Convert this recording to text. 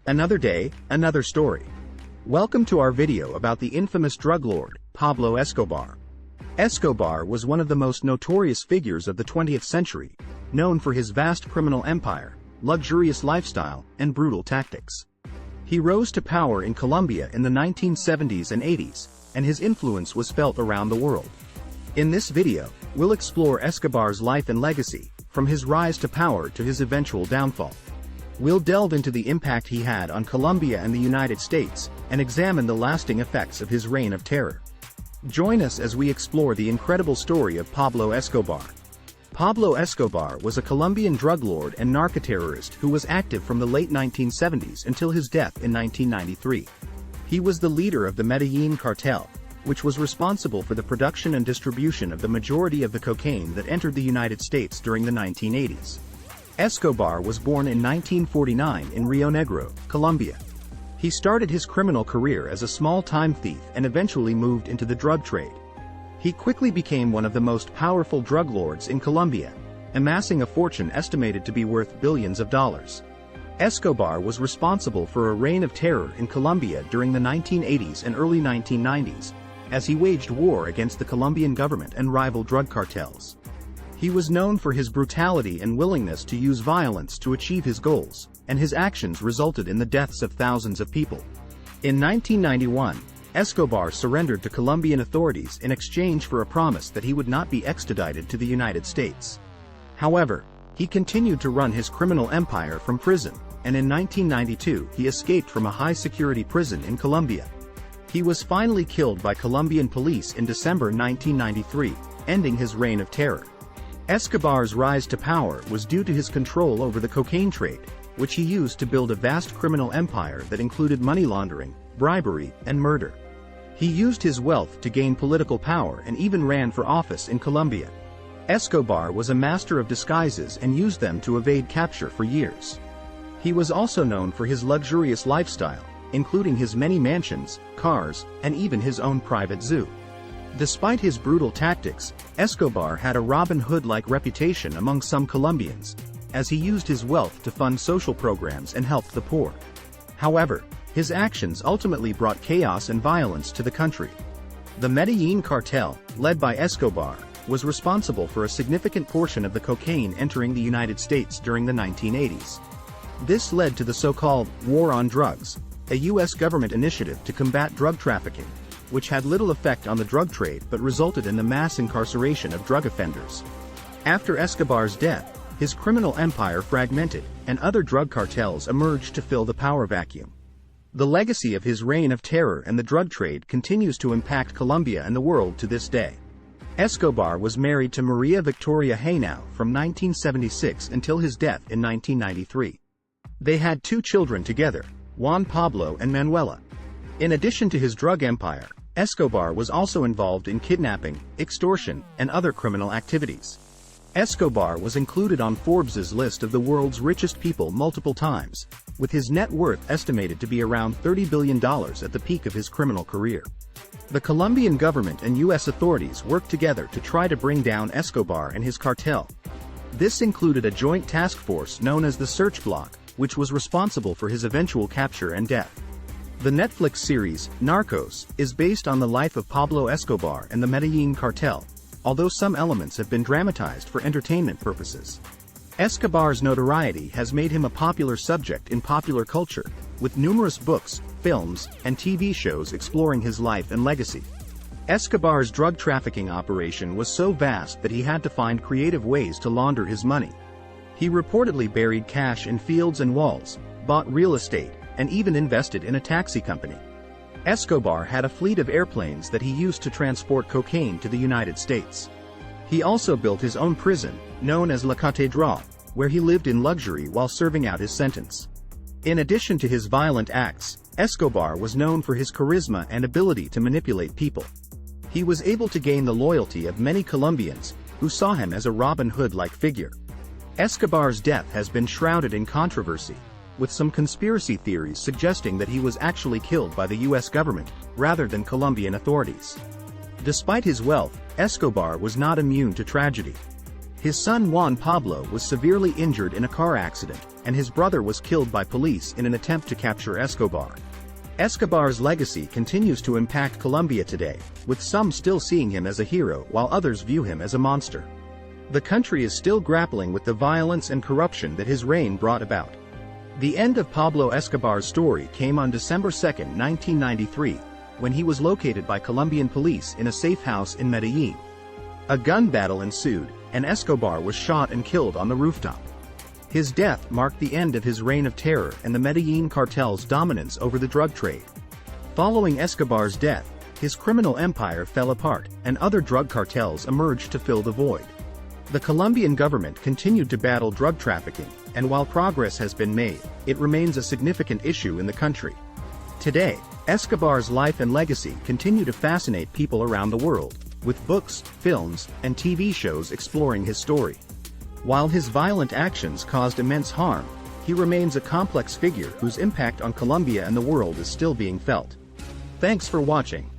Another day, another story. Welcome to our video about the infamous drug lord, Pablo Escobar. Escobar was one of the most notorious figures of the 20th century, known for his vast criminal empire, luxurious lifestyle, and brutal tactics. He rose to power in Colombia in the 1970s and 80s, and his influence was felt around the world. In this video, we'll explore Escobar's life and legacy, from his rise to power to his eventual downfall. We'll delve into the impact he had on Colombia and the United States, and examine the lasting effects of his reign of terror. Join us as we explore the incredible story of Pablo Escobar. Pablo Escobar was a Colombian drug lord and narcoterrorist who was active from the late 1970s until his death in 1993. He was the leader of the Medellin Cartel, which was responsible for the production and distribution of the majority of the cocaine that entered the United States during the 1980s. Escobar was born in 1949 in Rio Negro, Colombia. He started his criminal career as a small-time thief and eventually moved into the drug trade. He quickly became one of the most powerful drug lords in Colombia, amassing a fortune estimated to be worth billions of dollars. Escobar was responsible for a reign of terror in Colombia during the 1980s and early 1990s, as he waged war against the Colombian government and rival drug cartels. He was known for his brutality and willingness to use violence to achieve his goals, and his actions resulted in the deaths of thousands of people. In 1991, Escobar surrendered to Colombian authorities in exchange for a promise that he would not be extradited to the United States. However, he continued to run his criminal empire from prison, and in 1992 he escaped from a high-security prison in Colombia. He was finally killed by Colombian police in December 1993, ending his reign of terror. Escobar's rise to power was due to his control over the cocaine trade, which he used to build a vast criminal empire that included money laundering, bribery, and murder. He used his wealth to gain political power and even ran for office in Colombia. Escobar was a master of disguises and used them to evade capture for years. He was also known for his luxurious lifestyle, including his many mansions, cars, and even his own private zoo. Despite his brutal tactics, Escobar had a Robin Hood-like reputation among some Colombians, as he used his wealth to fund social programs and helped the poor. However, his actions ultimately brought chaos and violence to the country. The Medellin Cartel, led by Escobar, was responsible for a significant portion of the cocaine entering the United States during the 1980s. This led to the so-called War on Drugs, a U.S. government initiative to combat drug trafficking, which had little effect on the drug trade but resulted in the mass incarceration of drug offenders. After Escobar's death, his criminal empire fragmented, and other drug cartels emerged to fill the power vacuum. The legacy of his reign of terror and the drug trade continues to impact Colombia and the world to this day. Escobar was married to Maria Victoria Henao from 1976 until his death in 1993. They had 2 children together, Juan Pablo and Manuela. In addition to his drug empire, Escobar was also involved in kidnapping, extortion, and other criminal activities. Escobar was included on Forbes' list of the world's richest people multiple times, with his net worth estimated to be around $30 billion at the peak of his criminal career. The Colombian government and U.S. authorities worked together to try to bring down Escobar and his cartel. This included a joint task force known as the Search Block, which was responsible for his eventual capture and death. The Netflix series, Narcos, is based on the life of Pablo Escobar and the Medellin Cartel, although some elements have been dramatized for entertainment purposes. Escobar's notoriety has made him a popular subject in popular culture, with numerous books, films, and TV shows exploring his life and legacy. Escobar's drug trafficking operation was so vast that he had to find creative ways to launder his money. He reportedly buried cash in fields and walls, bought real estate, and even invested in a taxi company. Escobar had a fleet of airplanes that he used to transport cocaine to the United States. He also built his own prison, known as La Catedral, where he lived in luxury while serving out his sentence. In addition to his violent acts, Escobar was known for his charisma and ability to manipulate people. He was able to gain the loyalty of many Colombians, who saw him as a Robin Hood-like figure. Escobar's death has been shrouded in controversy, with some conspiracy theories suggesting that he was actually killed by the U.S. government, rather than Colombian authorities. Despite his wealth, Escobar was not immune to tragedy. His son Juan Pablo was severely injured in a car accident, and his brother was killed by police in an attempt to capture Escobar. Escobar's legacy continues to impact Colombia today, with some still seeing him as a hero while others view him as a monster. The country is still grappling with the violence and corruption that his reign brought about. The end of Pablo Escobar's story came on December 2, 1993, when he was located by Colombian police in a safe house in Medellin. A gun battle ensued, and Escobar was shot and killed on the rooftop. His death marked the end of his reign of terror and the Medellin Cartel's dominance over the drug trade. Following Escobar's death, his criminal empire fell apart, and other drug cartels emerged to fill the void. The Colombian government continued to battle drug trafficking, and while progress has been made, it remains a significant issue in the country. Today, Escobar's life and legacy continue to fascinate people around the world, with books, films, and TV shows exploring his story. While his violent actions caused immense harm, he remains a complex figure whose impact on Colombia and the world is still being felt. Thanks for watching.